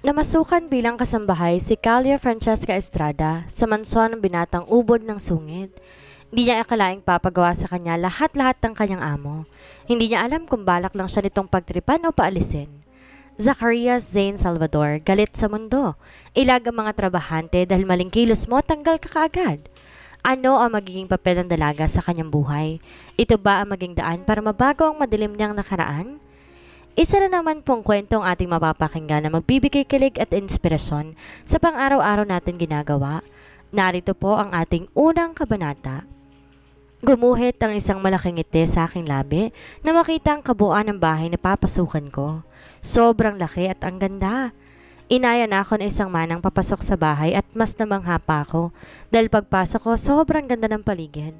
Namasukan bilang kasambahay si Calia Francesca Estrada sa mansyon ng binatang ubod ng sungit. Hindi niya akalaing papagawa sa kanya lahat-lahat ng kanyang amo. Hindi niya alam kung balak lang siya nitong pagtripan o paalisin. Zacarias Zane Salvador, galit sa mundo. Ilag ang mga trabahante dahil maling kilos mo, tanggal ka kaagad. Ano ang magiging papel ng dalaga sa kanyang buhay? Ito ba ang maging daan para mabago ang madilim niyang nakaraan? Isa na naman pong kwentong ating mapapakinggan na magbibigay kilig at inspirasyon sa pang-araw-araw natin ginagawa. Narito po ang ating unang kabanata. Gumuhit ang isang malaking ngiti sa aking labi na makita ang kabuuan ng bahay na papasukan ko. Sobrang laki at ang ganda. Inaya na ako ng isang manang papasok sa bahay at mas namangha pa ako dahil pagpasok ko sobrang ganda ng paligid.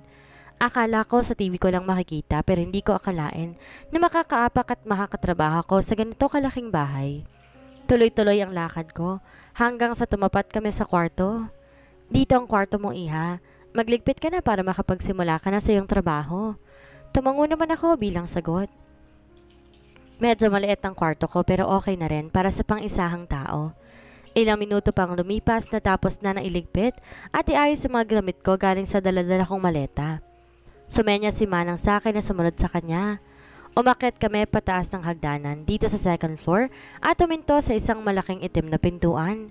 Akala ko sa TV ko lang makikita pero hindi ko akalain na makakaapak at makakatrabaho ko sa ganito kalaking bahay. Tuloy-tuloy ang lakad ko hanggang sa tumapat kami sa kwarto. Dito ang kwarto mo, iha. Magligpit ka na para makapagsimula ka na sa iyong trabaho. Tumango naman ako bilang sagot. Medyo maliit ang kwarto ko pero okay na rin para sa pang-isahang tao. Ilang minuto pang lumipas na tapos na nailigpit at iayos ang mga gamit ko galing sa daladala kong maleta. Sumenya si Manang sa akin na sumunod sa kanya. Umakyat kami pataas ng hagdanan dito sa second floor at uminto sa isang malaking itim na pintuan.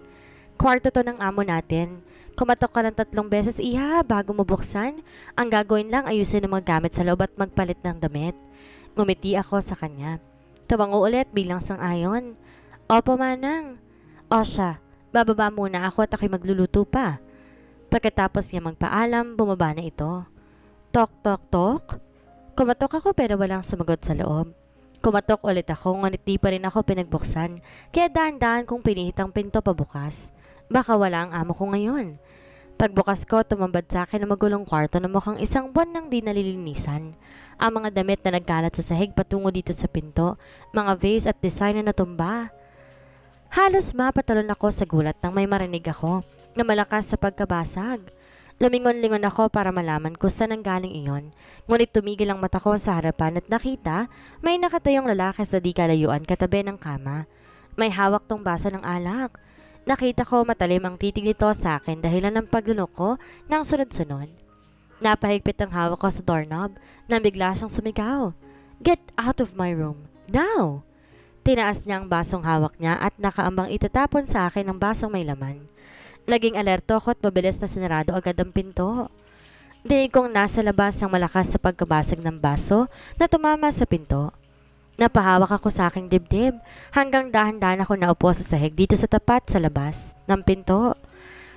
Kwarto to ng amo natin. Kumatok ka ng 3 beses, iha, bago mo buksan. Ang gagawin lang ayusin ang mga gamit sa loob at magpalit ng damit. Ngumiti ako sa kanya. Tumango ulit bilang sang-ayon. Opo, Manang. O siya, bababa muna ako at ako'y magluluto pa. Pagkatapos niya magpaalam, bumaba na ito. Tok, tok, tok. Kumatok ako pero walang sumagot sa loob. Kumatok ulit ako ngunit di pa rin ako pinagbuksan kaya dahan-dahan kong pinihit ang pinto pabukas. Baka wala ang amo ko ngayon. Pagbukas ko, tumambad sa akin ang magulong kwarto na mukhang isang buwan nang di nalilinisan. Ang mga damit na nagkalat sa sahig patungo dito sa pinto, mga vase at design na natumba. Halos mapatalon ako sa gulat nang may marinig ako na malakas sa pagkabasag. Lumingon-lingon ako para malaman kung saan nanggaling iyon. Ngunit tumigil ang mata ko sa harapan at nakita may nakatayong lalaki sa di kalayuan katabi ng kama. May hawak tong baso ng alak. Nakita ko matalim ang titig nito sa akin dahilan ng paglunok ko ng sunod-sunod. Napahigpit ang hawak ko sa doorknob nang bigla siyang sumigaw. Get out of my room, now! Tinaas niya ang basong hawak niya at nakaambang itatapon sa akin ang basong may laman. Naging alerto ako at mabilis na sinarado agad ang pinto. Dinig kong nasa labas ang malakas sa pagkabasag ng baso na tumama sa pinto. Napahawak ako sa aking dibdib hanggang dahan-dahan ako naupo sa sahig dito sa tapat sa labas ng pinto.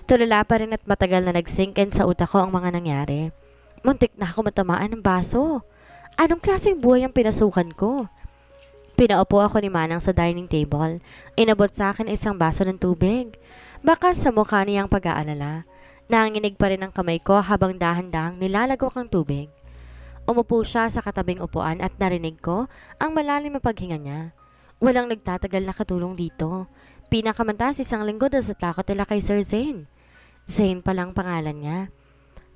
Tulala pa rin at matagal na nag-sink in sa utak ko ang mga nangyari. Muntik na ako matamaan ng baso. Anong klaseng buhay ang pinasukan ko? Pinaupo ako ni Manang sa dining table. Inabot sa akin isang baso ng tubig. Baka sa mukha niyang pag-aalala. Nanginginig pa rin ang kamay ko habang dahan-dahang nilalagok ang tubig. Umupo siya sa katabing upuan at narinig ko ang malalim na paghinga niya. Walang nagtatagal na katulong dito. Pinakamantas 1 linggo doon sa takot nila kay Sir Zane. Zane palang pangalan niya.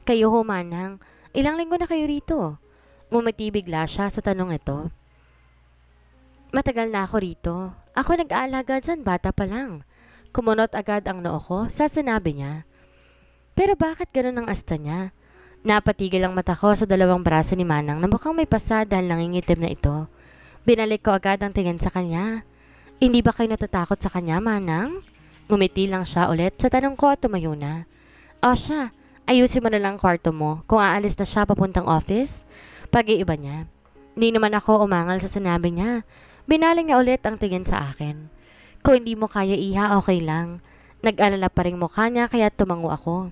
Kayo ho, Manang. Ilang linggo na kayo rito? Ngumiti bigla siya sa tanong ito. Matagal na ako rito. Ako nag-aalaga dyan, bata pa lang. Kumunot agad ang noo ko sa sinabi niya. Pero bakit ganun ang asta niya? Napatigil ang mata ko sa 2 braso ni Manang na mukhang may pasa dahil nangingitim na ito. Binalik ko agad ang tingin sa kanya. Hindi ba kayo natatakot sa kanya, Manang? Ngumiti lang siya ulit sa tanong ko at tumayo na. O siya, ayusin mo na lang kwarto mo kung aalis na siya papuntang office. Pag-iiba niya. Hindi naman ako umangal sa sinabi niya. Binaling niya ulit ang tingin sa akin. Kung hindi mo kaya, iha, okay lang. Nag-alala pa rin mukha niya kaya tumango ako.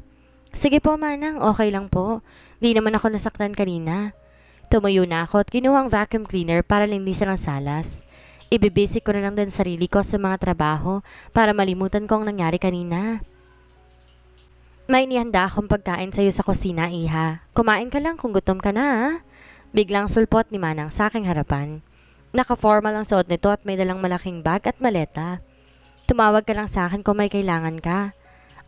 Sige po, Manang, okay lang po. Di naman ako nasaktan kanina. Tumayo na ako at kinuha ang vacuum cleaner para linisan ang salas. Ibibisi ko na lang din sarili ko sa mga trabaho para malimutan ko ang nangyari kanina. May inihanda akong pagkain sa'yo sa kusina, iha. Kumain ka lang kung gutom ka na, ha? Biglang sulpot ni Manang sa aking harapan. Naka-formal ang suot nito at may dalang malaking bag at maleta. Tumawag ka lang sa akin kung may kailangan ka.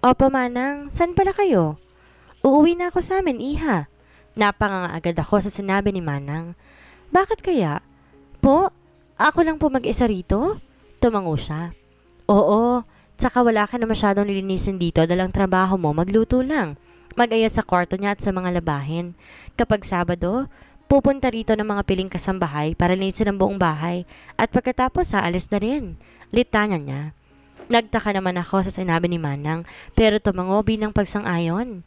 Opo, Manang. Saan pala kayo? Uuwi na ako sa amin, iha. Napanganga agad ako sa sinabi ni Manang. Bakit kaya? Po, ako lang po mag-isa rito? Tumango siya. Oo, Tsaka wala ka na masyadong lilinisin dito dahil ang trabaho mo magluto lang. Mag-ayos sa kwarto niya at sa mga labahin. Kapag Sabado, pupunta rito ng mga piling kasambahay para linisin ang buong bahay at pagkatapos aalis na rin. Litanya niya. Nagtaka naman ako sa sinabi ni Manang pero tumango bilang pagsang-ayon.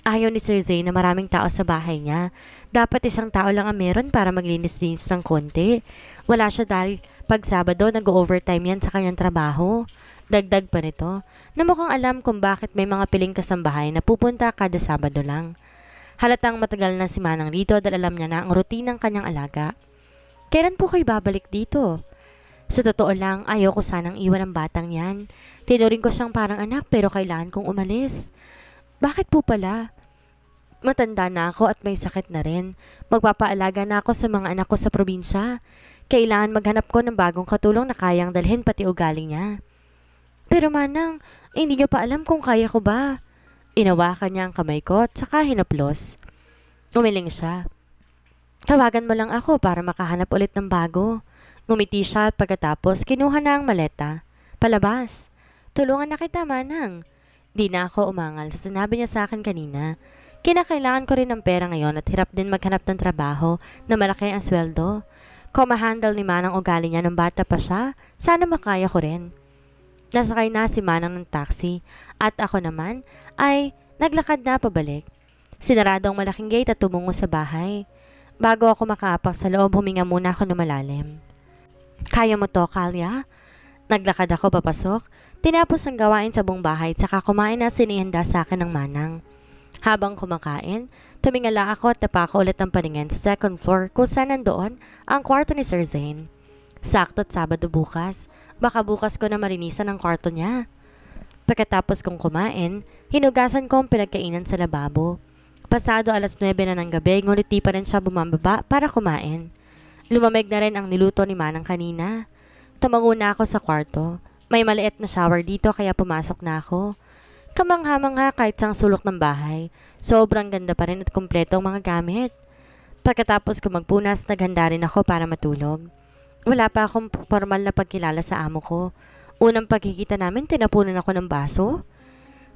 Ayaw ni Sir Zay na maraming tao sa bahay niya. Dapat isang tao lang ang meron para maglinis-linis ng konti. Wala siya dahil pag Sabado nag-overtime yan sa kanyang trabaho. Dagdag pa nito, na mukhang alam kung bakit may mga piling kasambahay na pupunta kada Sabado lang. Halatang matagal na si Manang rito dahil alam niya na ang routine ng kanyang alaga. Kailan po kayo babalik dito? Sa totoo lang, ayoko sanang iwan ang batang yan. Tinuring ko siyang parang anak pero kailangan kong umalis. Bakit po pala? Matanda na ako at may sakit na rin. Magpapaalaga na ako sa mga anak ko sa probinsya. Kailangan maghanap ko ng bagong katulong na kayang dalhin pati ugali niya. Pero Manang, hindi niyo pa alam kung kaya ko ba? Inawakan niya ang kamay ko at saka hinaplos. Umiling siya. Tawagan mo lang ako para makahanap ulit ng bago. Ngumiti siya at pagkatapos kinuha na ang maleta. Palabas. Tulungan na kita, Manang. Di na ako umangal sa sinabi niya sa akin kanina. Kinakailangan ko rin ng pera ngayon at hirap din maghanap ng trabaho na malaki ang sweldo. Kung ma-handle ni Manang ugali niya nung bata pa siya, sana makaya ko rin. Nasakay na si Manang ng taxi at ako naman ay naglakad na pabalik. Sinarado ang malaking gate at tumungo sa bahay. Bago ako makaapak sa loob, huminga muna ako ng malalim. Kaya mo to, Kalya? Naglakad ako papasok. Tinapos ang gawain sa buong bahay at saka kumain na sinihanda sa akin ng Manang. Habang kumakain, tumingala ako at napako ulit ang paningin sa second floor kung saan nandoon ang kwarto ni Sir Zane. Sakto't Sabado bukas. Baka bukas ko na marinisan ang kwarto niya. Pagkatapos kong kumain, hinugasan ko ang pinagkainan sa lababo. Pasado 9:00 na ng gabi, ngunit di pa rin siya bumababa para kumain. Lumamig na rin ang niluto ni Manang kanina. Tumango na ako sa kwarto. May maliit na shower dito kaya pumasok na ako. Kamangha-mangha kahit sang sulok ng bahay. Sobrang ganda pa rin at kumpleto ang mga gamit. Pagkatapos ko magpunas, naghanda rin ako para matulog. Wala pa akong formal na pagkilala sa amo ko. Unang pagkikita namin, tinapunan ako ng baso.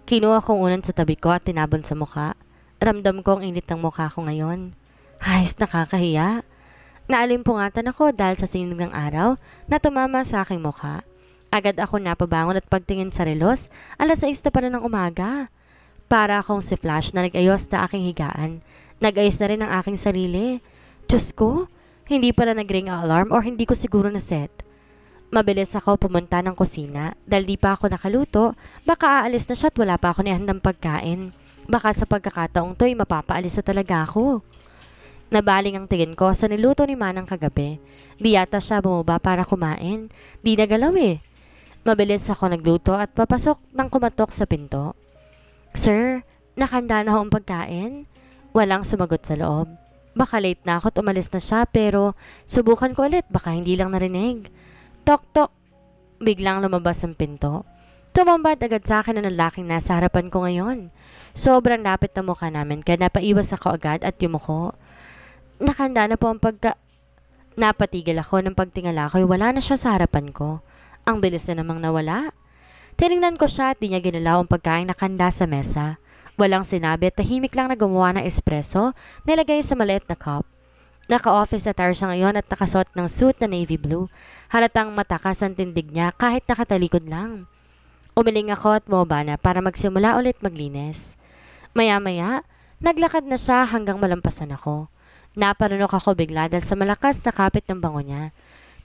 Kinuha kong unan sa tabi ko at tinabon sa mukha. Ramdam ko ang init ng mukha ko ngayon. Hayes, nakakahiya. Naalimpungatan ako dahil sa sinig ng araw na tumama sa aking mukha. Agad ako napabangon at pagtingin sa relos, 6:00 na pala ng umaga. Para akong si Flash na nag-ayos sa aking higaan. Nag-ayos na rin ang aking sarili. Diyos ko, hindi pala nag-ring ang alarm or hindi ko siguro na set. Mabilis ako pumunta ng kusina dahil di pa ako nakaluto, baka aalis na siya at wala pa ako nihandang pagkain. Baka sa pagkakataong to'y mapapaalis na talaga ako. Nabaling ang tingin ko sa niluto ni Manang kagabi. Di yata siya bumaba para kumain. Di nagalaw eh. Mabilis ako nagluto at papasok nang kumatok sa pinto. Sir, nakahanda na ho ang pagkain? Walang sumagot sa loob. Baka late na ako at umalis na siya pero subukan ko ulit baka hindi lang narinig. Tok-tok. Biglang lumabas ang pinto. Tumambad agad sa akin ang lalaking nasa harapan ko ngayon. Sobrang lapit na mukha namin kaya napaiwas ako agad at yumuko. Nakahanda na po ang Napatigil ako ng pagtingala ko'y wala na siya sa harapan ko. Ang bilis na namang nawala. Tinignan ko siya at di niya ginalaw ang pagkain nakahanda sa mesa. Walang sinabi at tahimik lang na gumawa ng espresso, nilagay sa maliit na cup. Naka-office attire siya ngayon at nakasuot ng suit na navy blue. Halatang matakas ang tindig niya kahit nakatalikod lang. Umiling ako at bumaba na para magsimula ulit maglinis. Maya-maya, naglakad na siya hanggang malampasan ako. Naparunok ako bigla dahil sa malakas na kapit ng bango niya.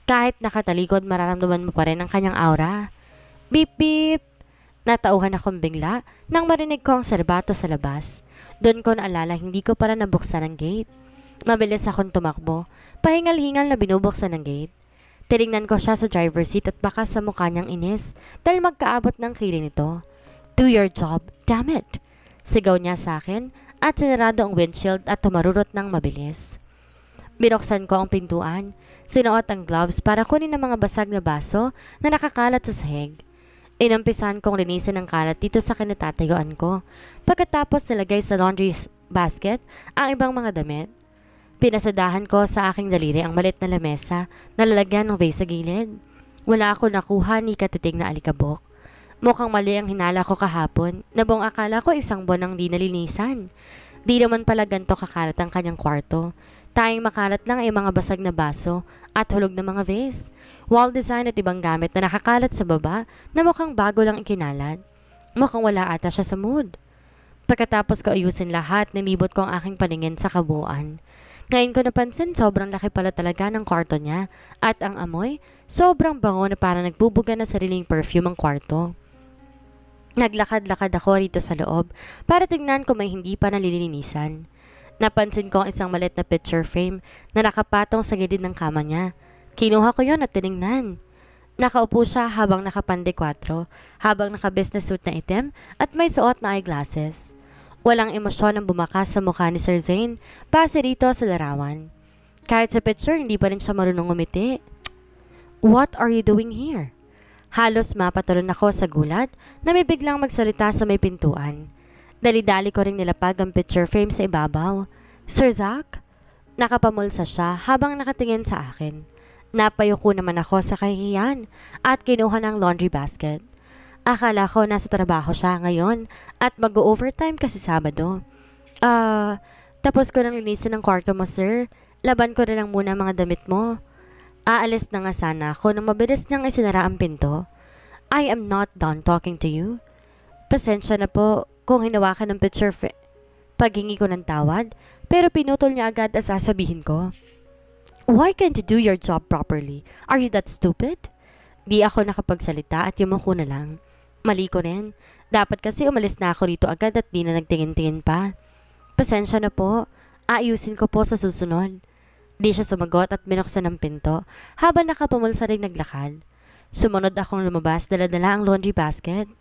Kahit nakatalikod, mararamdaman mo pa rin ang kanyang aura. Beep beep! Natauhan akong bigla nang marinig ko ang serbato sa labas. Doon ko naalala hindi ko para nabuksan ang gate. Mabilis akong tumakbo, pahingal-hingal na binubuksan ang gate. Tinignan ko siya sa driver's seat at baka sa mukha niyang inis dahil magkaabot ng kilay nito. Do your job, damn it! Sigaw niya sa akin at sinarado ang windshield at tumarurot ng mabilis. Binuksan ko ang pintuan, sinuot ang gloves para kunin ang mga basag na baso na nakakalat sa sahig. Inumpisahan kong linisin ang kalat dito sa kinatatayuan ko. Pagkatapos nilagay sa laundry basket ang ibang mga damit. Pinasadahan ko sa aking daliri ang malit na lamesa na lalagyan ng vase sa gilid. Wala ako nakuha ni katiting na alikabok. Mukhang mali ang hinala ko kahapon, na buong akala ko isang buwan ang di nalinisan. Di naman pala ganito kakalat ang kanyang kwarto. Tayong makalat lang ay mga basag na baso at hulog na mga vase, wall design at ibang gamit na nakakalat sa baba na mukhang bago lang ikinalat. Mukhang wala ata siya sa mood. Pagkatapos ko ayusin lahat, nilibot ko ang aking paningin sa kabuuan. Ngayon ko napansin sobrang laki pala talaga ng kwarto niya at ang amoy, sobrang bango na parang nagbubuga na sariling perfume ang kwarto. Naglakad-lakad ako rito sa loob para tignan kung may hindi pa nalilinisan. Napansin ko ang isang maliit na picture frame na nakapatong sa gilid ng kama niya. Kinuha ko yon at tinignan. Nakaupo siya habang nakapande-4, habang naka-business suit na itim at may suot na eyeglasses. Walang emosyon ang bumakas sa mukha ni Sir Zane base rito sa larawan. Kahit sa picture, hindi pa rin siya marunong umiti. "What are you doing here?" Halos mapatalon ako sa gulat na may biglang magsalita sa may pintuan. Dali-dali ko ring nilapag ang picture frame sa ibabaw. "Sir Zach?" Nakapamulsa siya habang nakatingin sa akin. Napayuko naman ako sa kahihiyan at kinuha ng laundry basket. Akala ko nasa trabaho siya ngayon at mag-overtime kasi Sabado. Tapos ko nang linisin ang kwarto mo, sir. Laban ko na lang muna ang mga damit mo." Aalis na nga sana ako nang mabilis niyang isinara ang pinto. "I am not done talking to you." Pasensya na po kung hinawakan ng picture paghingi ko ng tawad, pero pinutol niya agad at sasabihin ko, "Why can't you do your job properly? Are you that stupid?" Di ako nakapagsalita at yumuko na lang. Mali ko rin. Dapat kasi umalis na ako rito agad at di na nagtingin-tingin pa. "Pasensya na po. Aayusin ko po sa susunod." Di siya sumagot at binuksan ang pinto habang nakapamulsa ring naglakad. Sumunod akong lumabas, dala-dala ang laundry basket.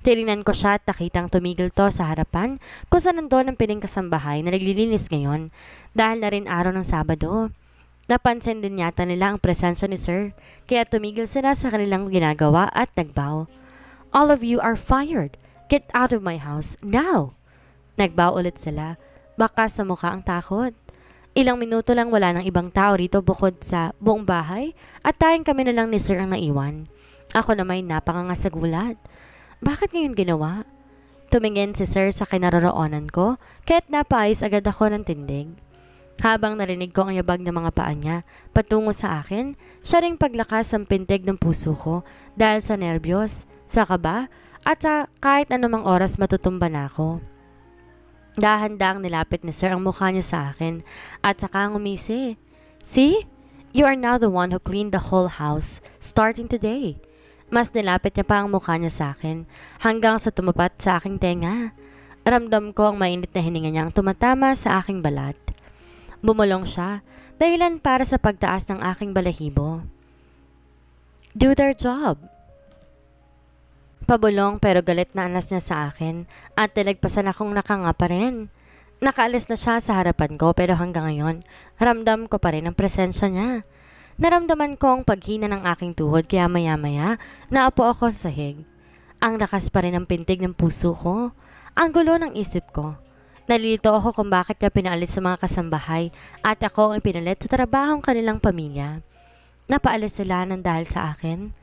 Tinignan ko siya at nakitang tumigil to sa harapan kung saan nandun ang piling kasambahay na naglilinis ngayon dahil na rin araw ng Sabado. Napansin din yata nila ang presensya ni Sir, kaya tumigil sila sa kanilang ginagawa at nagbow. "All of you are fired. Get out of my house, now!" Nagbow ulit sila, baka sa mukha ang takot. Ilang minuto lang wala ng ibang tao rito bukod sa buong bahay at tayong kami na lang ni Sir ang naiwan. Ako na may napakanga sa gulat. Bakit ngayon ginawa? Tumingin si Sir sa kinaroroonan ko, kaya't napaayos agad ako ng tindig. Habang narinig ko ang yabag ng mga paa niya patungo sa akin, siya ring paglakas ang pintig ng puso ko dahil sa nerbiyos, sa kaba, at sa kahit anumang oras matutumba na ako. Dahan-dahang nilapit ni Sir ang mukha niya sa akin at saka ngumisi. "See? You are now the one who cleaned the whole house, starting today." Mas nilapit niya pa ang mukha niya sa akin hanggang sa tumapat sa aking tenga. Ramdam ko ang mainit na hininga niyang tumatama sa aking balat. Bumulong siya, dahilan para sa pagtaas ng aking balahibo. "Do their job." Pabulong pero galit na anas niya sa akin at tinagpasan akong nakanga pa rin. Nakaalis na siya sa harapan ko pero hanggang ngayon, ramdam ko pa rin ang presensya niya. Naramdaman ko ang paghina ng aking tuhod kaya maya-maya naapo ako sa sahig. Ang lakas pa rin ang pintig ng puso ko. Ang gulo ng isip ko. Nalilito ako kung bakit niya pinaalis sa mga kasambahay at ako ang pinalit sa trabahong kanilang pamilya. Napaalis sila ng dahil sa akin.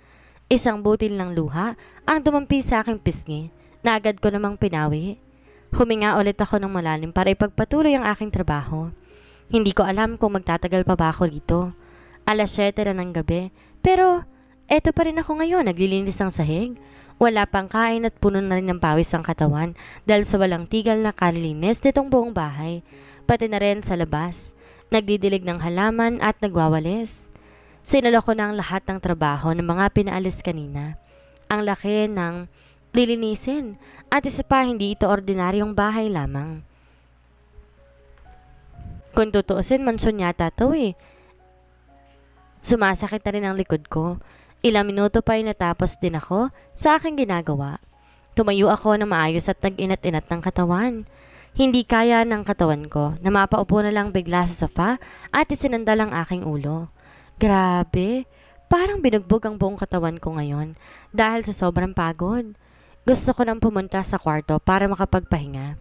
Isang butil ng luha ang dumampi sa aking pisngi na agad ko namang pinawi. Huminga ulit ako ng malalim para ipagpatuloy ang aking trabaho. Hindi ko alam kung magtatagal pa ba ako rito. 7:00 na ng gabi, pero eto pa rin ako ngayon, naglilinis ng sahig. Wala pang kain at puno na rin ng pawis ang katawan dahil sa walang tigil na kalilinis nitong buong bahay, pati na rin sa labas. Nagdidilig ng halaman at nagwawalis. Sinalo ko na ang lahat ng trabaho ng mga pinaalis kanina. Ang laki ng lilinisin at isa pa hindi ito ordinaryong bahay lamang. Kung tutuusin, mansyon yata to eh. Sumasakit na rin ang likod ko. Ilang minuto pa ay natapos din ako sa aking ginagawa. Tumayo ako na maayos at nag-inat-inat ng katawan. Hindi kaya ng katawan ko na mapaupo na lang bigla sa sofa at isinandal ang aking ulo. Grabe, parang binugbog ang buong katawan ko ngayon dahil sa sobrang pagod. Gusto ko nang pumunta sa kwarto para makapagpahinga.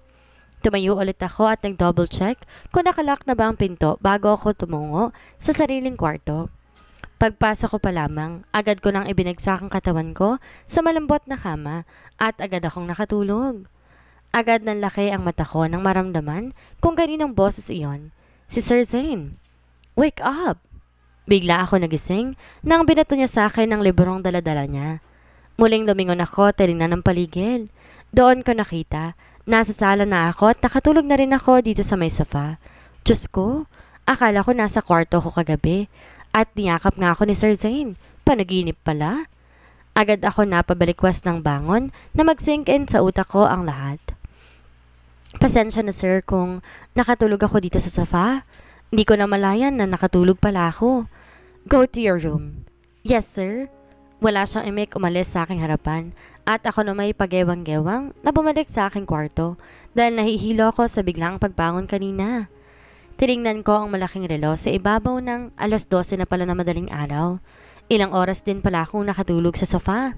Tumayo ulit ako at nag-double check kung nakalock na ba ang pinto bago ako tumungo sa sariling kwarto. Pagpasok ko pa lamang, agad ko nang ibinagsak ang katawan ko sa malambot na kama at agad akong nakatulog. Agad ng laki ang mata ko nang maramdaman kung kaninong boses iyon. Si Sir Zane. Wake up! Bigla ako nagising nang binato niya sa akin ang librong daladala niya. Muling lumingon ako, tinignan ng paligid. Doon ko nakita, nasa sala na ako at nakatulog na rin ako dito sa may sofa. Diyos ko, akala ko nasa kwarto ko kagabi at niyakap nga ako ni Sir Zane. Panaginip pala. Agad ako napabalikwas ng bangon na mag-sink in sa utak ko ang lahat. Pasensya na sir kung nakatulog ako dito sa sofa. Hindi ko na malayan na nakatulog pala ako. Go to your room. Yes sir. Wala siyang imik umalis sa aking harapan at ako na may pagewang-gewang na bumalik sa aking kwarto dahil nahihilo ako sa biglang pagbangon kanina. Tinignan ko ang malaking relo sa ibabaw ng 12:00 na pala na madaling araw. Ilang oras din pala akong nakatulog sa sofa.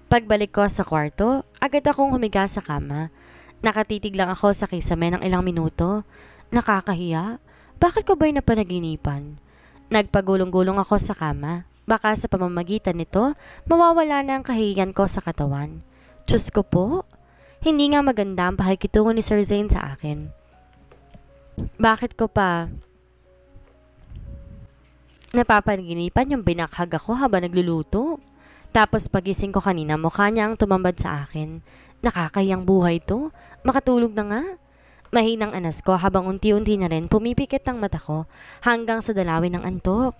Pagbalik ko sa kwarto, agad akong humiga sa kama. Nakatitig lang ako sa kisame ng ilang minuto. Nakakahiya. Bakit ko ba'y napanaginipan? Nagpagulong-gulong ako sa kama. Baka sa pamamagitan nito, mawawala na ang kahihiyan ko sa katawan. Diyos ko po, hindi nga maganda ang pakikitungo ni Sir Zane sa akin. Bakit ko pa napapanaginipan yung binakhag ako habang nagluluto? Tapos pagising ko kanina, mukha niya ang tumambad sa akin. Nakakahiyang buhay to. Makatulog na nga. Mahinang anas ko habang unti-unti na rin pumipikit ang mata ko hanggang sa dalawin ng antok.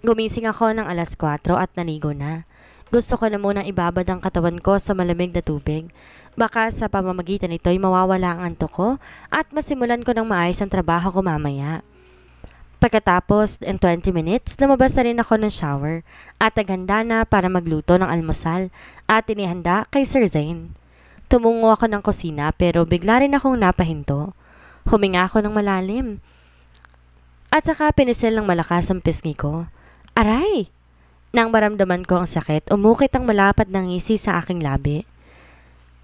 Gumising ako ng 4:00 at naligo na. Gusto ko na munang ibabad ang katawan ko sa malamig na tubig. Baka sa pamamagitan nito'y mawawala ang antok ko at masimulan ko ng maayos ang trabaho ko mamaya. Pagkatapos in 20 minutes, lumabas na rin ako ng shower at naghanda na para magluto ng almusal at inihanda kay Sir Zane. Tumungo ako ng kusina pero bigla rin akong napahinto. Huminga ako ng malalim. At saka pinisil ng malakas ang pisngi ko. Aray! Nang maramdaman ko ang sakit, umukit ang malapad na ngisi sa aking labi.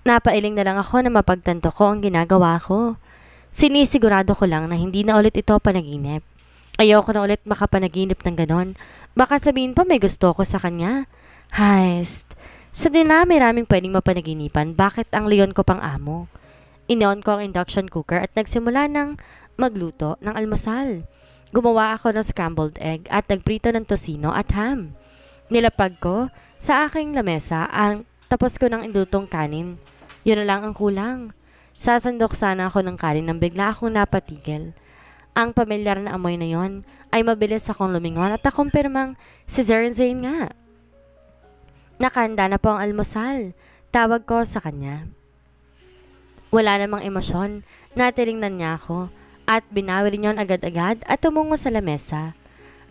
Napailing na lang ako na mapagtanto ko ang ginagawa ko. Sinisigurado ko lang na hindi na ulit ito panaginip. Ayoko na ulit makapanaginip ng ganon. Baka sabihin pa may gusto ko sa kanya. Heist! Sa dinami-raming pwedeng mapanaginipan, bakit ang leon ko pang amo? Ineon ko ang induction cooker at nagsimula ng magluto ng almusal. Gumawa ako ng scrambled egg at nagprito ng tosino at ham. Nilapag ko sa aking lamesa ang tapos ko ng indutong kanin. Yun na lang ang kulang. Sasandok sana ako ng kanin nang bigla akong napatigil. Ang pamilyar na amoy na yon ay mabilis akong lumingon at nakumpirmang si Sir Zane nga. Nakahanda na po ang almusal. Tawag ko sa kanya. Wala namang emosyon. Natinignan niya ako at binawi rin yon agad-agad at tumungo sa lamesa.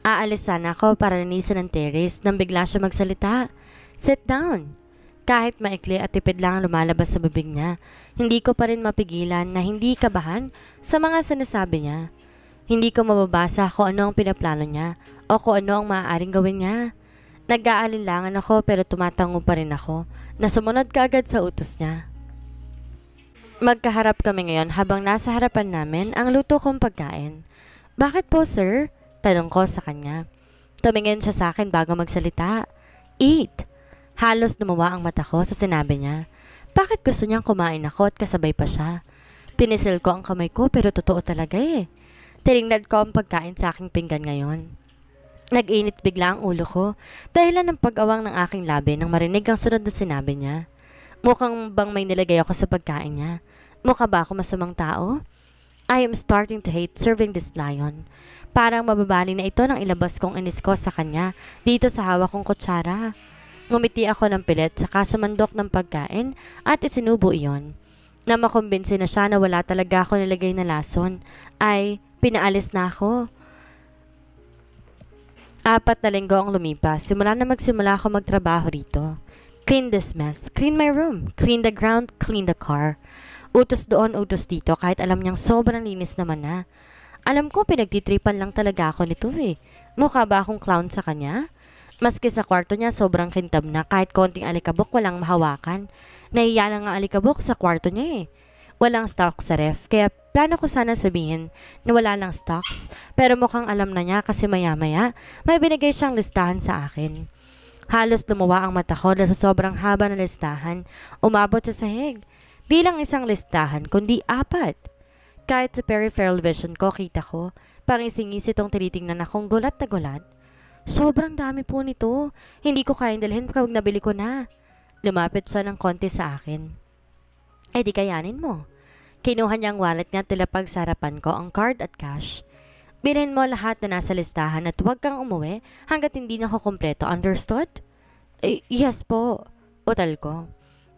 Aalis sana ako para linisin ang terrace nang bigla siya magsalita. Sit down. Kahit maikli at tipid lang ang lumalabas sa bibig niya, hindi ko pa rin mapigilan na hindi kabahan sa mga sinasabi niya. Hindi ko mababasa kung ano ang pinaplano niya o kung ano ang maaaring gawin niya. Nag-aalinlangan ako pero tumatango pa rin ako na sumunod kaagad sa utos niya. Magkaharap kami ngayon habang nasa harapan namin ang luto kong pagkain. Bakit po sir? Tanong ko sa kanya. Tumingin siya sa akin bago magsalita. Eat! Halos lumawa ang mata ko sa sinabi niya. Bakit gusto niyang kumain ako at kasabay pa siya? Pinisil ko ang kamay ko pero totoo talaga eh. Tinignan ko ang pagkain sa aking pinggan ngayon. Nag-init bigla ang ulo ko dahilan ng pag-awang ng aking labi nang marinig ang sunod na sinabi niya. Mukhang bang may nilagay ako sa pagkain niya. Mukha ba ako masamang tao? I am starting to hate serving this lion. Parang mababali na ito nang ilabas kong inis ko sa kanya dito sa hawak kong kutsara. Ngumiti ako ng pilit saka sumandok ng pagkain at isinubo iyon. Na makumbinsi na siya na wala talaga ako nilagay na lason, ay pinaalis na ako. 4 na linggo ang lumipas. Simula na magsimula ako magtrabaho rito. Clean this mess. Clean my room. Clean the ground. Clean the car. Utos doon, utos dito kahit alam niyang sobrang linis naman na. Alam ko pinagtitripan lang talaga ako nito eh. Mukha ba akong clown sa kanya? Maski sa kwarto niya sobrang kintab na kahit konting alikabok walang mahawakan. Nahiya na nga alikabok sa kwarto niya eh. Walang stock sa ref, kaya plano ko sana sabihin na wala lang stocks, pero mukhang alam na niya kasi maya-maya may binigay siyang listahan sa akin. Halos lumawa ang mata ko dahil sa sobrang haba ng listahan, umabot sa sahig. Di lang isang listahan, kundi 4. Kahit sa peripheral vision ko, kita ko, pangisingis itong tinitingnan akong gulat na gulat. Sobrang dami po nito. Hindi ko kayang dalhin kapag nabili ko na. Lumapit siya ng konti sa akin. Eh di kayanin mo. Kinuha niyang wallet niya at tilapag sa harapan ko ang card at cash. Bilhin mo lahat na nasa listahan at huwag kang umuwi hanggat hindi na ko kumpleto. Understood? Yes po. Utal ko.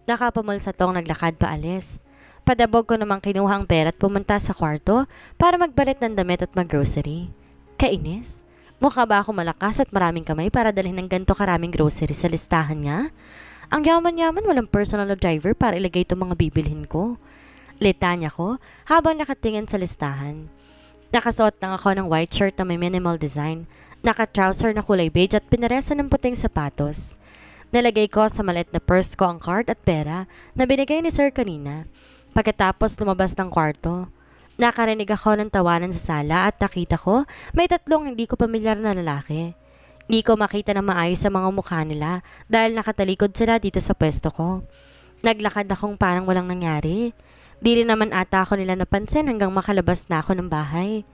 Nakapamulsatong naglakad pa alis. Padabog ko namang kinuha ang pera at pumunta sa kwarto para magbalit ng damit at maggrocery. Kainis? Mukha ba ako malakas at maraming kamay para dalhin ng ganito karaming grocery sa listahan niya? Ang yaman-yaman, walang personal driver para ilagay itong mga bibilhin ko. Litanya ko habang nakatingin sa listahan. Nakasuot lang ako ng white shirt na may minimal design, naka-trouser na kulay beige at pinaresa ng puting sapatos. Nalagay ko sa maliit na purse ko ang card at pera na binigay ni Sir kanina. Pagkatapos lumabas ng kwarto, nakarinig ako ng tawanan sa sala at nakita ko may 3 hindi ko pamilyar na lalaki. Di ko makita na maayos sa mga mukha nila dahil nakatalikod sila dito sa pwesto ko. Naglakad akong parang walang nangyari. Di rin naman ata ako nila napansin hanggang makalabas na ako ng bahay.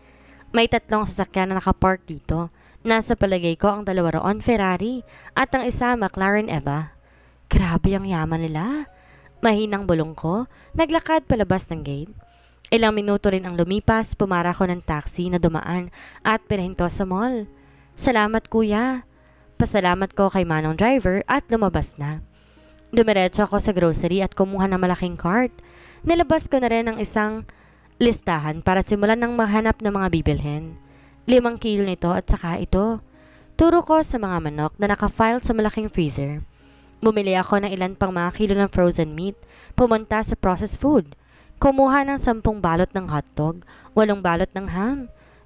May 3 sasakyan na nakapark dito. Nasa palagay ko ang 2 roon Ferrari at ang isa McLaren Eva. Grabe ang yaman nila. Mahinang bulong ko, naglakad palabas ng gate. Ilang minuto rin ang lumipas, pumara ko ng taxi na dumaan at pinahinto sa mall. Salamat kuya. Pasalamat ko kay manong driver at lumabas na. Dumiretso ako sa grocery at kumuha ng malaking cart. Nilabas ko na rin ang isang listahan para simulan ng mahanap ng mga bibilhin. 5 kilo nito at saka ito. Turo ko sa mga manok na nakafile sa malaking freezer. Bumili ako ng ilan pang mga kilo ng frozen meat, pumunta sa processed food. Kumuha ng 10 balot ng hotdog, 8 balot ng ham.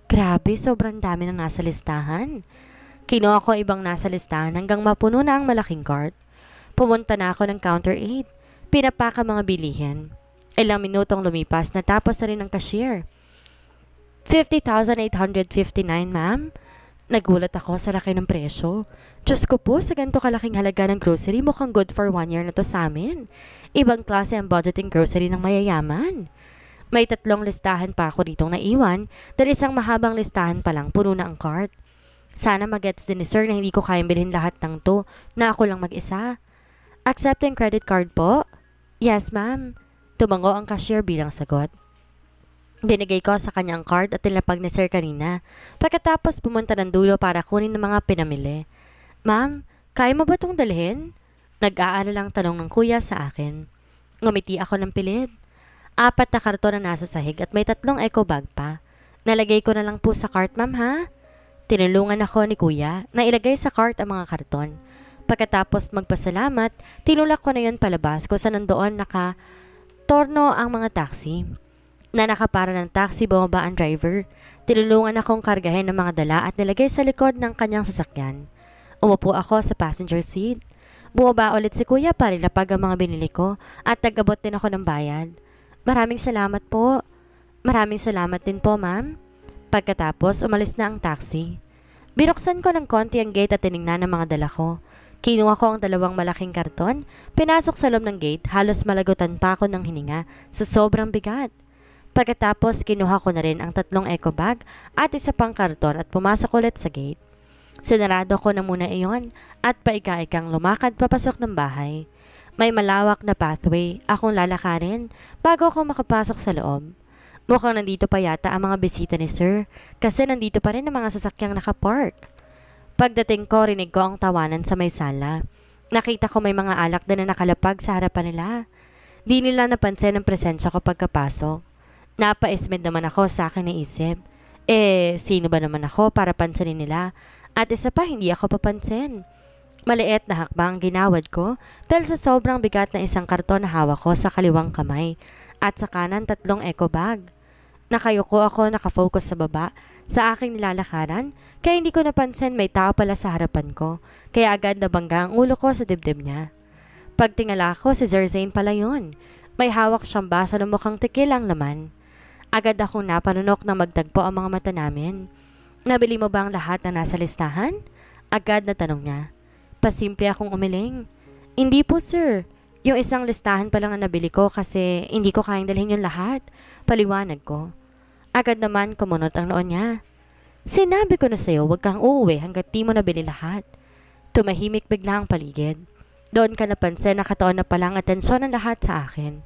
Grabe, sobrang dami ng nasa listahan. Kinuha ko ibang nasa listahan hanggang mapuno na ang malaking cart. Pumunta na ako ng counter 8. Pinapaka mga bilihin. Ilang minutong lumipas, natapos na rin ang cashier. 50,859, ma'am. Nagulat ako sa laki ng presyo. Diyos ko po, sa ganito kalaking halaga ng grocery, mukhang good for 1 year na to sa amin. Ibang klase ang budgeting grocery ng mayayaman. May 3 listahan pa ako ditong naiwan dahil isang mahabang listahan pa lang puno na ang cart. Sana magets din ni sir na hindi ko kayang bilhin lahat ng to na ako lang mag-isa. Accepting credit card po? Yes, ma'am. Tumango ang cashier bilang sagot. Binigay ko sa kanya ang card at tinapag ni sir kanina. Pagkatapos pumunta ng dulo para kunin ng mga pinamili. Ma'am, kaya mo ba itong dalhin? Nag-aalalang tanong ng kuya sa akin. Ngumiti ako ng pilit. 4 na karton na nasa sahig at may 3 eco bag pa. Nalagay ko na lang po sa cart, ma'am ha? Tinulungan ako ni kuya na ilagay sa cart ang mga karton. Pagkatapos magpasalamat, tinulak ko na yun palabas kung saan nandoon naka-torno ang mga taxi. Na nakapara ng taxi, bumaba ang driver. Tinulungan akong kargahin ng mga dala at nilagay sa likod ng kanyang sasakyan. Umupo ako sa passenger seat. Bumaba ulit si kuya para ilapag ang mga binili ko at nagabot din ako ng bayad. Maraming salamat po. Maraming salamat din po, ma'am. Pagkatapos, umalis na ang taxi. Binuksan ko ng konti ang gate at tiningnan ang mga dala ko. Kinuha ko ang 2 malaking karton, pinasok sa loob ng gate, halos malagutan pa ako ng hininga sa sobrang bigat. Pagkatapos, kinuha ko na rin ang 3 eco bag at isa pang karton at pumasok ulit sa gate. Sinarado ko na muna iyon at paika-ikang lumakad papasok ng bahay. May malawak na pathway akong lalakarin bago ako makapasok sa loob. Mukhang nandito pa yata ang mga bisita ni sir kasi nandito pa rin ang mga sasakyang nakapark. Pagdating ko, rinig ko ang tawanan sa may sala. Nakita ko may mga alak din na nakalapag sa harapan nila. Di nila napansin ang presensya ko pagkapasok. Napaismid naman ako sa akin na isip. Sino ba naman ako para pansinin nila? At isa pa, hindi ako papansin. Maliit na hakbang ginawad ko dahil sa sobrang bigat na isang karton na hawak ko sa kaliwang kamay at sa kanan 3 eco bag. Nakayuko ako nakafocus sa baba sa aking nilalakaran kaya hindi ko napansin may tao pala sa harapan ko kaya agad nabangga ang ulo ko sa dibdib niya. Pagtingala ko si Sir Zane pala yun. May hawak siyang baso na mukhang tekila ang laman. Agad akong napanunok na magtagpo ang mga mata namin. Nabili mo ba ang lahat na nasa listahan? Agad na tanong niya. Pasimple akong umiling. Hindi po sir. Yung isang listahan pa lang ang nabili ko kasi hindi ko kayang dalhin yung lahat. Paliwanag ko. Agad naman kumunot ang noon niya. Sinabi ko na sa'yo, huwag kang uuwi hanggat di mo nabili lahat. Tumahimik bigla ang paligid. Doon ka napansin na kataon na palang atensyon ng lahat sa akin.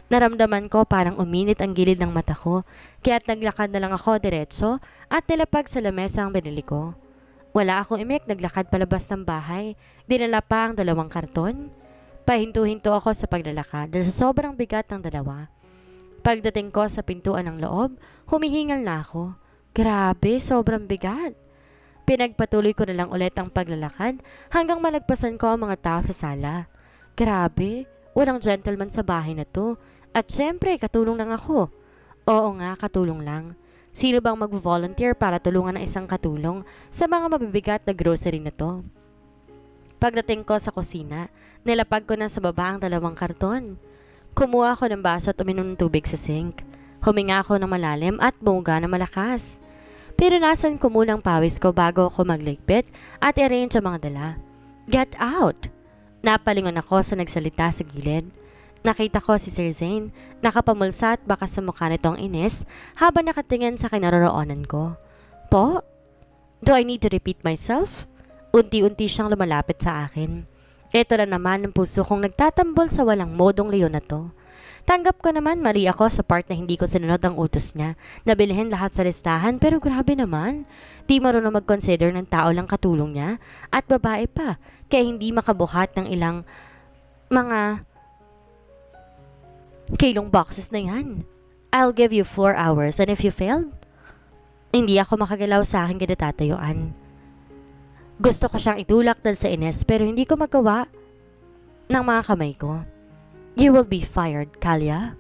Naramdaman ko parang uminit ang gilid ng mata ko, kaya't naglakad na lang ako diretso at nilapag sa lamesa ang binili ko. Wala akong imik, naglakad palabas ng bahay, dinala pa ang 2 karton. Pahinto-hinto ako sa paglalakad dahil sa sobrang bigat ng dalawa. Pagdating ko sa pintuan ng loob, humihingal na ako. Grabe, sobrang bigat. Pinagpatuloy ko na lang ulit ang paglalakad hanggang malagpasan ko ang mga tao sa sala. Grabe, walang gentleman sa bahay na to. At syempre, katulong lang ako. Oo nga, katulong lang. Sino bang mag-volunteer para tulungan ng isang katulong sa mga mabibigat na grocery na to? Pagdating ko sa kusina, nilapag ko na sa baba ang 2 karton. Kumuha ako ng baso at uminom ng tubig sa sink. Huminga ako ng malalim at bumuga ng malakas. Pero nasan ko munang pawis ko bago ako magligpit at i-arrange ang mga dala. Get out! Napalingon ako sa nagsalita sa gilid. Nakita ko si Sir Zane, nakapamulsa at baka sa mukha nitong inis habang nakatingin sa kinaroroonan ko. Po? Do I need to repeat myself? Unti-unti siyang lumalapit sa akin. Ito na naman ang puso kong nagtatambol sa walang modong leon na to. Tanggap ko naman mali ako sa part na hindi ko sinunod ang utos niya. Nabilhin lahat sa listahan pero grabe naman. Di marunong mag-consider ng tao lang katulong niya at babae pa kaya hindi makabuhat ng ilang mga kilong boxes na yan. I'll give you 4 hours and if you failed, hindi ako makagalaw sa aking kinatatayuan. Gusto ko siyang itulak dahil sa ines pero hindi ko magawa ng mga kamay ko. You will be fired, Kalia.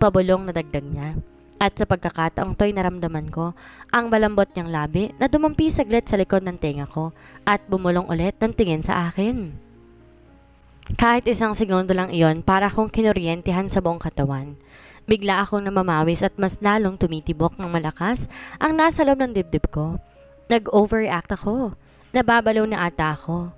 Pabulong na dagdag niya. At sa pagkakataong to'y naramdaman ko ang malambot niyang labi na dumampi saglit sa likod ng tenga ko at bumulong ulit ng tingin sa akin. Kahit 1 segundo lang iyon para akong kinuryentehan sa buong katawan. Bigla akong namamawis at mas lalong tumitibok ng malakas ang nasa loob ng dibdib ko. Nag-overreact ako. Nababalaw na ata ako.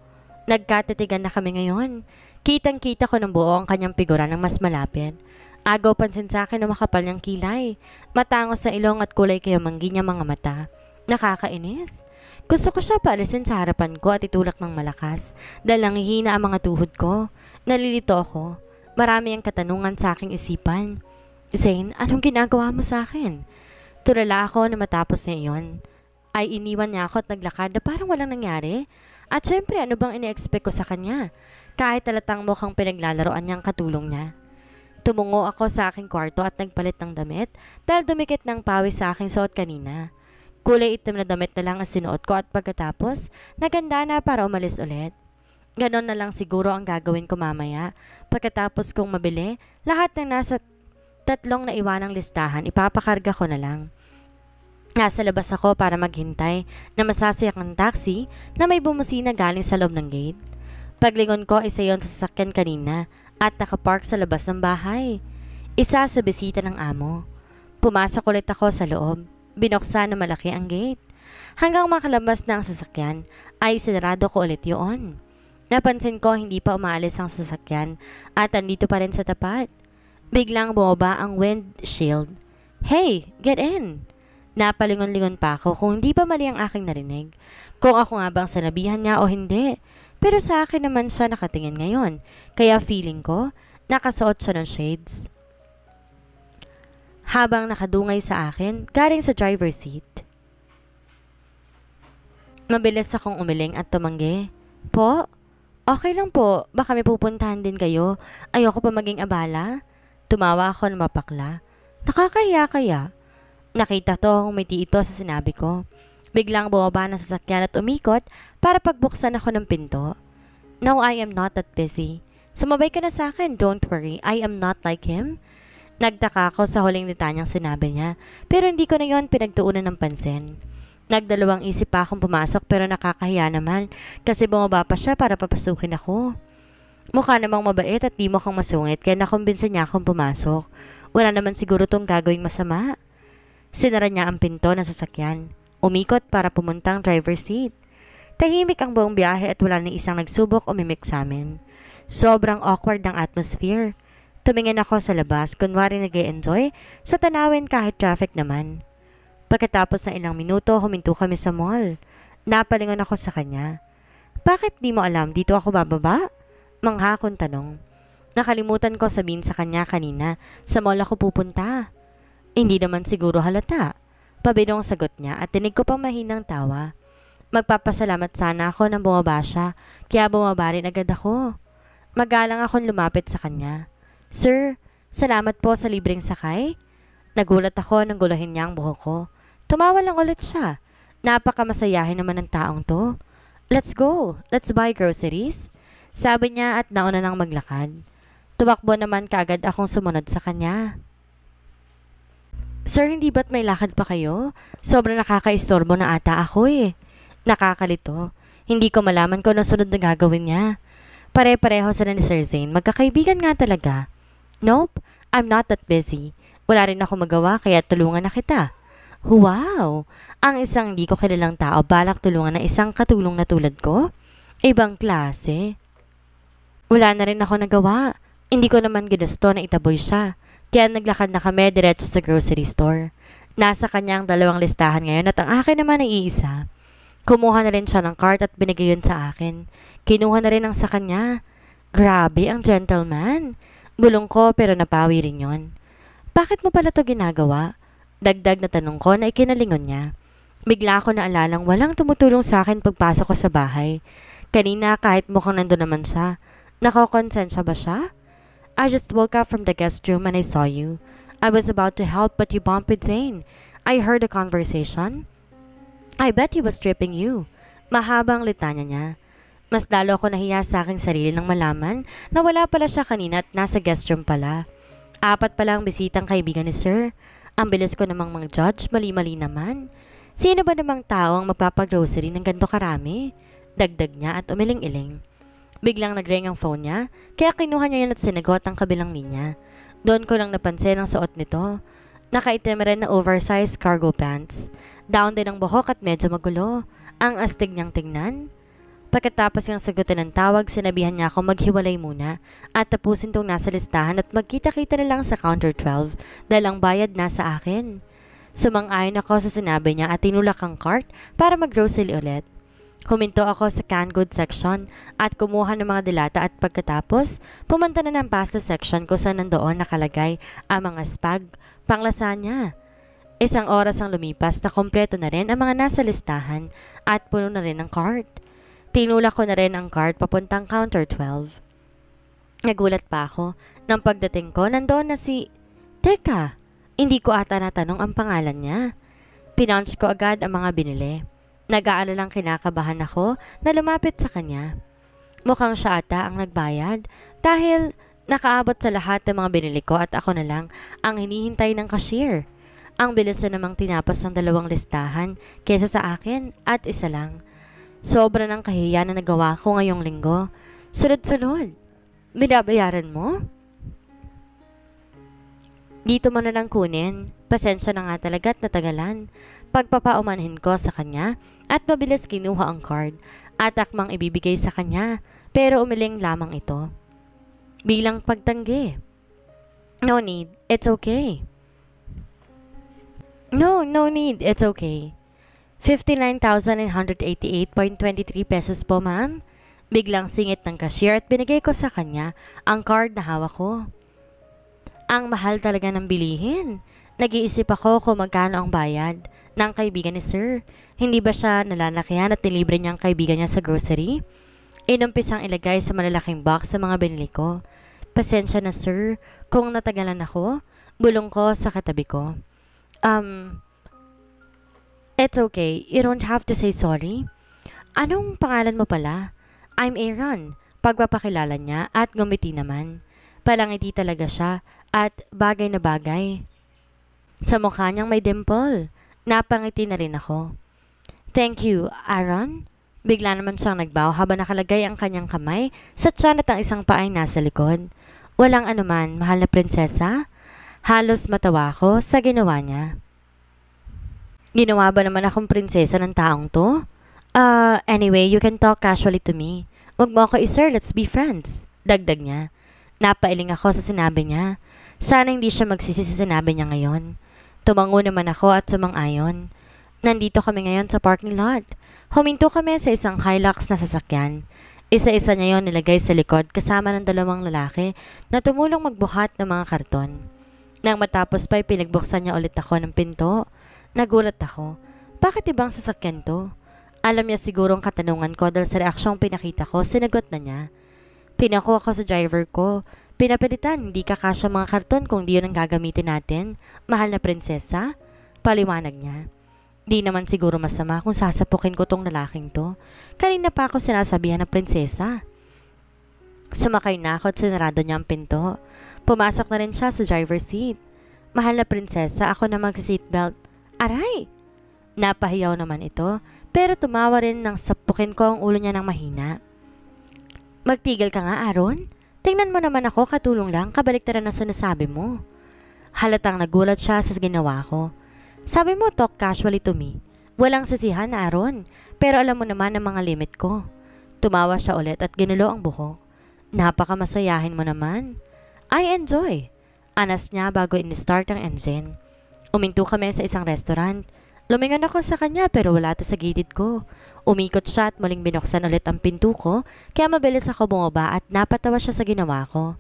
Nagkatitigan na kami ngayon. Kitang-kita ko ng buo ang kanyang figura ng mas malapit. Agaw pansin sa akin na makapal niyang kilay. Matangos sa ilong at kulay kayamanggi niya mga mata. Nakakainis. Gusto ko siya paalisin sa harapan ko at itulak ng malakas dahil nanghihina ang mga tuhod ko. Nalilito ako. Marami ang katanungan sa aking isipan. Zane, anong ginagawa mo sa akin? Tulala ako na matapos na iyon. Ay iniwan niya ako at naglakad na parang walang nangyari. At syempre, ano bang ini-expect ko sa kanya? Kahit talatang mukhang pinaglalaroan niyang katulong niya. Tumungo ako sa aking kwarto at nagpalit ng damit dahil dumikit ng pawis sa aking suot kanina. Kulay itim na damit na lang ang sinuot ko at pagkatapos, naganda na para umalis ulit. Ganon na lang siguro ang gagawin ko mamaya. Pagkatapos kong mabili, lahat ng nasa 3 na iwanang listahan, ipapakarga ko na lang. Nasa labas ako para maghintay na masasayak ng taxi na may bumusina galing sa loob ng gate. Paglingon ko, isa yon sa sasakyan kanina at nakapark sa labas ng bahay. Isa sa bisita ng amo. Pumasok ulit ako sa loob. Binuksan na malaki ang gate. Hanggang makalabas na ang sasakyan, ay sinarado ko ulit yun. Napansin ko hindi pa umaalis ang sasakyan at andito pa rin sa tapat. Biglang bumaba ang windshield. Hey, get in! Napalingon-lingon pa ako kung hindi pa mali ang aking narinig. Kung ako nga bang sanabihan niya o hindi. Pero sa akin naman siya nakatingin ngayon. Kaya feeling ko, nakasuot siya ng shades. Habang nakadungay sa akin, galing sa driver's seat. Mabilis akong umiling at tumanggi. Po? Okay lang po. Baka may pupuntahan din kayo. Ayoko pa maging abala. Tumawa ako na mapakla. Nakakahiya kaya? Nakita to kung may ito sa sinabi ko. Biglang bumaba ng sasakyan at umikot para pagbuksan ako ng pinto. No, I am not that busy. Sumabay ka na sa akin, don't worry. I am not like him. Nagtaka ako sa huling litanyang sinabi niya, pero hindi ko na yon pinagtuunan ng pansin. Nagdalawang isip pa akong pumasok pero nakakahiya naman kasi bumaba pa siya para papasukin ako. Mukha namang mabait at di mukhang masungit kaya nakumbinsa niya akong pumasok. Wala naman siguro tong gagawing masama. Sinara niya ang pinto ng sasakyan. Umikot para pumuntang driver's seat. Tahimik ang buong biyahe at wala ni isang nagsubok o mimik sa amin. Sobrang awkward ng atmosphere. Tumingin ako sa labas, kunwari nag-e-enjoy sa tanawin kahit traffic naman. Pagkatapos ng ilang minuto, huminto kami sa mall. Napalingon ako sa kanya. Bakit di mo alam dito ako bababa? Mangha akong tanong. Nakalimutan ko sabihin sa kanya kanina, sa mall ako pupunta. Hindi naman siguro halata. Pabidong sagot niya at tinig ko pang mahinang tawa. Magpapasalamat sana ako nang bumaba siya, kaya bumaba rin agad ako. Magalang akong lumapit sa kanya. Sir, salamat po sa libreng sakay. Nagulat ako nang gulahin niya ang buhok ko. Tumawa lang ulit siya. Napakamasayahin naman ng taong to. Let's go. Let's buy groceries. Sabi niya at nauna nang maglakad. Tumakbo naman kaagad akong sumunod sa kanya. Sir, hindi ba't may lakad pa kayo? Sobrang nakakaistorbo na ata ako eh. Nakakalito. Hindi ko malaman kung ano sunod na gagawin niya. Pare-pareho sila ni Sir Zane. Magkakaibigan nga talaga. Nope, I'm not that busy. Wala rin ako magawa kaya tulungan na kita. Wow! Ang isang di ko kilalang tao balak tulungan ng isang katulong na tulad ko? Ibang klase. Wala na rin ako nagawa. Hindi ko naman ginusto na itaboy siya. Kaya naglakad na kami diretso sa grocery store. Nasa kanyang 2 listahan ngayon at ang akin naman ay iisa. Kumuha na rin siya ng cart at binigay yun sa akin. Kinuha na rin ang sa kanya. Grabe, ang gentleman. Bulong ko pero napawi rin yon. Bakit mo pala to ginagawa? Dagdag na tanong ko na ikinalingon niya. Bigla ako naalalang walang tumutulong sa akin pagpasok ko sa bahay. Kanina kahit mukhang nandun naman siya. Nakakonsensya ba siya? I just woke up from the guest room and I saw you. I was about to help but you bumped with Zane. I heard a conversation. I bet he was stripping you. Mahabang litanya niya. Mas lalo ako nahiya sa aking sarili nang malaman na wala pala siya kanina at nasa guest room pala. 4 pala ang bisitang kaibigan ni Sir. Ang bilis ko namang mag-judge, mali-mali naman. Sino ba namang tao ang magpapagrocery ng ganito karami? Dagdag niya at umiling-iling. Biglang nag-ring ang phone niya, kaya kinuha niya yun at sinagot ang kabilang linya. Doon ko lang napansin ang suot nito. Nakaitim rin na oversized cargo pants. Down din ang buhok at medyo magulo. Ang astig niyang tingnan. Pagkatapos niyang sagutin ng tawag, sinabihan niya ako maghiwalay muna at tapusin tong nasa listahan at magkita-kita na lang sa counter 12 dahil ang bayad nasa akin. Sumang-ayon ako sa sinabi niya at tinulak ang cart para mag-grocery ulit. Huminto ako sa canned goods section at kumuha ng mga dilata at pagkatapos, pumunta na ng pasta section kung saan nandoon nakalagay ang mga spag, panglasanya. 1 oras ang lumipas na kompleto na rin ang mga nasa listahan at puno na rin ang cart. Tinulak ko na rin ang cart papuntang counter 12. Nagulat pa ako. Nang pagdating ko, nandoon na si... Teka, hindi ko ata natanong ang pangalan niya. Pinunch ko agad ang mga binili. Nag-aalalang kinakabahan ako na lumapit sa kanya. Mukhang siya ata ang nagbayad dahil nakaabot sa lahat ng mga binili ko at ako na lang ang hinihintay ng cashier. Ang bilis na namang tinapos ng 2 listahan kesa sa akin at isa lang. Sobra ng kahiya na nagawa ko ngayong linggo. Sunod-sunod. Binabayaran mo? Dito mo na lang kunin. Pasensya na nga talaga at natagalan. Pagpapaumanhin ko sa kanya at mabilis kinuha ang card at akmang ibibigay sa kanya pero umiling lamang ito. Bilang pagtanggi. No need. It's okay. No need. It's okay. 59,988.23 pesos po, ma'am. Biglang singit ng cashier at binigay ko sa kanya ang card na hawak ko. Ang mahal talaga ng bilihin. Nag-iisip ako kung magkano ang bayad ng kaibigan ni Sir. Hindi ba siya nalalakihan at nilibre niya ang kaibigan niya sa grocery? Inumpisang ilagay sa malalaking box sa mga binili ko. Pasensya na Sir, kung natagalan ako, bulong ko sa katabi ko. It's okay. You don't have to say sorry. Anong pangalan mo pala? I'm Aaron. Pagpapakilala niya at gumiti naman. Palangiti talaga siya at bagay na bagay. Sa mukha niyang may dimple. Napangiti na rin ako. Thank you, Aaron. Bigla naman siyang nagbaw habang nakalagay ang kanyang kamay sa tiyan at ang isang paa ay nasa likod. Walang anuman, mahal na prinsesa. Halos matawa ako sa ginawa niya. Ginawa ba naman akong prinsesa ng taong to? Anyway, you can talk casually to me. Huwag mo ako i-sir, let's be friends. Dagdag niya. Napailing ako sa sinabi niya. Sana hindi siya magsisi sa sinabi niya ngayon. Tumango naman ako at sumang-ayon. Nandito kami ngayon sa parking lot. Huminto kami sa isang Hilux na sasakyan. Isa-isa niya yon nilagay sa likod kasama ng dalawang lalaki na tumulong magbuhat ng mga karton. Nang matapos pa'y pinagbuksan niya ulit ako ng pinto. Nagulat ako. Bakit ibang sasakyan to? Alam niya siguro ang katanungan ko dahil sa reaksyong pinakita ko, sinagot na niya. Pinako ako sa driver ko. Pinapilitan, hindi kakasya mga karton kung di yun ang gagamitin natin. Mahal na prinsesa? Paliwanag niya. Di naman siguro masama kung sasapukin ko tong lalaking to. Kanina pa ako sinasabihan ng prinsesa. Sumakay na ako at sinarado niya ang pinto. Pumasok na rin siya sa driver's seat. Mahal na prinsesa, ako na mag-seatbelt. Aray! Napahiyaw naman ito, pero tumawa rin nang sapukin ko ang ulo niya ng mahina. Magtigil ka nga, Aaron. Tingnan mo naman ako, katulong lang, kabaliktaran na sinasabi mo. Halatang nagulat siya sa ginawa ko. Sabi mo, talk casually to me. Walang sisihan, Aaron, pero alam mo naman ang mga limit ko. Tumawa siya ulit at ginulo ang buhok. Napakamasayahin mo naman. I enjoy. Anas niya bago in-start ang engine. Uminto kami sa isang restaurant. Lumingon ako sa kanya pero wala to sa gilid ko. Umikot siya at muling binuksan ulit ang pinto ko kaya mabilis ako bumaba at napatawa siya sa ginawa ko.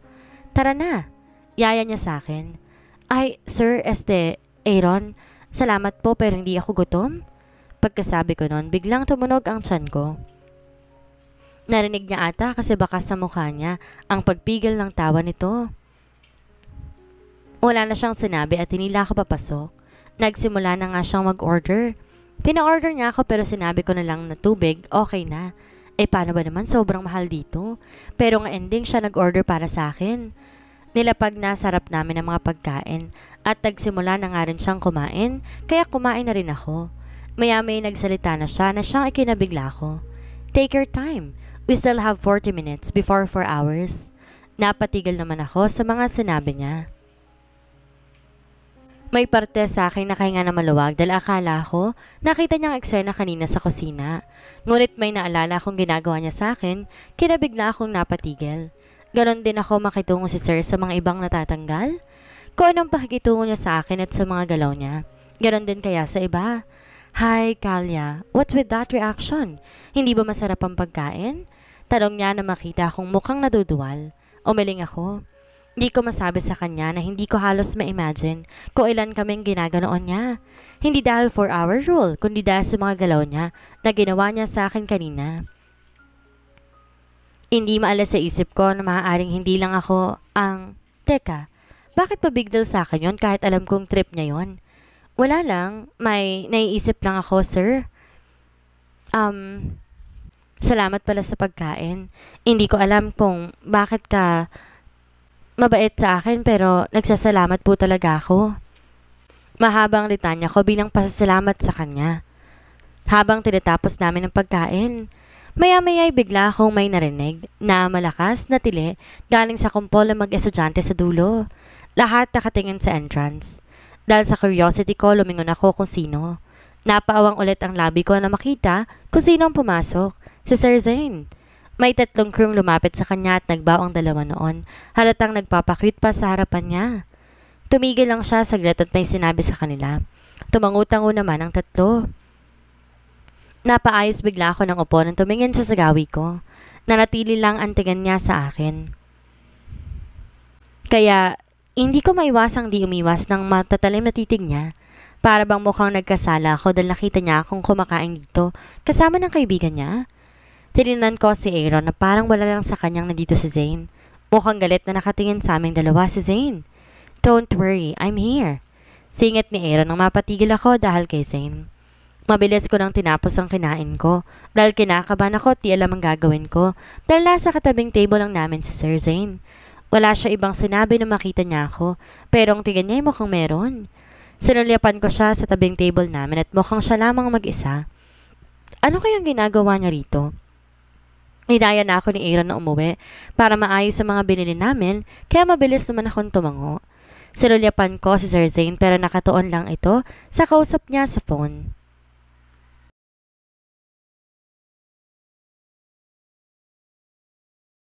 Tara na. Yaya niya sa akin. Ay, sir, Aaron, salamat po pero hindi ako gutom. Pagkasabi ko noon, biglang tumunog ang tiyan ko. Narinig niya ata kasi baka sa mukha niya ang pagpigil ng tawa nito. Wala na siyang sinabi at hinila ako papasok. Nagsimula na nga siyang mag-order. Pina-order niya ako pero sinabi ko na lang na tubig, okay na. Paano ba naman sobrang mahal dito? Pero nga ending siya nag-order para sa akin. Nilapag na sarap namin ang mga pagkain at nagsimula na nga rin siyang kumain kaya kumain na rin ako. Maya-may nagsalita na siya na siyang ikinabigla ko. Take your time. We still have 40 minutes before 4 hours. Napatigil naman ako sa mga sinabi niya. May parte sa akin na kahinga na maluwag dahil akala ko nakita niyang eksena kanina sa kusina. Ngunit may naalala akong ginagawa niya sa akin, kinabigla akong napatigil. Ganon din ako makitungo si Sir sa mga ibang natatanggal. Kung anong pakikitungo niya sa akin at sa mga galaw niya. Ganon din kaya sa iba. Hi, Kalia. What's with that reaction? Hindi ba masarap ang pagkain? Tanong niya na makita akong mukhang naduduwal. Umiling ako. Hindi ko masabi sa kanya na hindi ko halos ma-imagine kung ilan kaming ginaganoon niya. Hindi dahil 4-hour rule, kundi dahil sa mga galaw niya na ginawa niya sa akin kanina. Hindi maalis sa isip ko na maaaring hindi lang ako ang... Teka, bakit pa big deal sa akin yon kahit alam kong trip niya yon? Wala lang, may naiisip lang ako, sir. Salamat pala sa pagkain. Hindi ko alam kung bakit ka... mabait sa akin pero nagsasalamat po talaga ako. Mahabang litanya ko bilang pasasalamat sa kanya. Habang tinatapos namin ang pagkain, maya-maya ay bigla akong may narinig na malakas na tili galing sa kumpol ng mag-estudyante sa dulo. Lahat nakatingin sa entrance. Dahil sa curiosity ko, lumingon ako kung sino. Napaawang ulit ang labi ko na makita kung sino ang pumasok, si Sir Zane. May 3 crew lumapit sa kanya at nagbaw ang dalawa noon. Halatang nagpapakyut pa sa harapan niya. Tumigil lang siya saglit at may sinabi sa kanila. Tumangutango naman ang 3. Napaayos bigla ako ng upo nang tumingin siya sa gawi ko. Nanatili lang ang tingin niya sa akin. Kaya hindi ko maiwasang di umiwas ng matatalim na titig niya. Para bang mukhang nagkasala ako dahil nakita niya akong kumakain dito kasama ng kaibigan niya. Tinignan ko si Aaron na parang wala lang sa kanyang nandito si Zane. Mukhang galit na nakatingin sa aming dalawa si Zane. Don't worry, I'm here. Singit ni Aaron nang mapatigil ako dahil kay Zane. Mabilis ko nang tinapos ang kinain ko dahil kinakabahan ako at di alam ang gagawin ko dahil nasa katabing table lang namin si Sir Zane. Wala siya ibang sinabi na makita niya ako pero ang tingin niya ay mukhang meron. Sinulyapan ko siya sa tabing table namin at mukhang siya lamang mag-isa. Ano kayang ginagawa niya rito? Hinaya na ako ni Aaron na umuwi para maayos sa mga binili namin, kaya mabilis naman akong tumango. Sinulyapan ko si Sir Zane pero nakatuon lang ito sa kausap niya sa phone.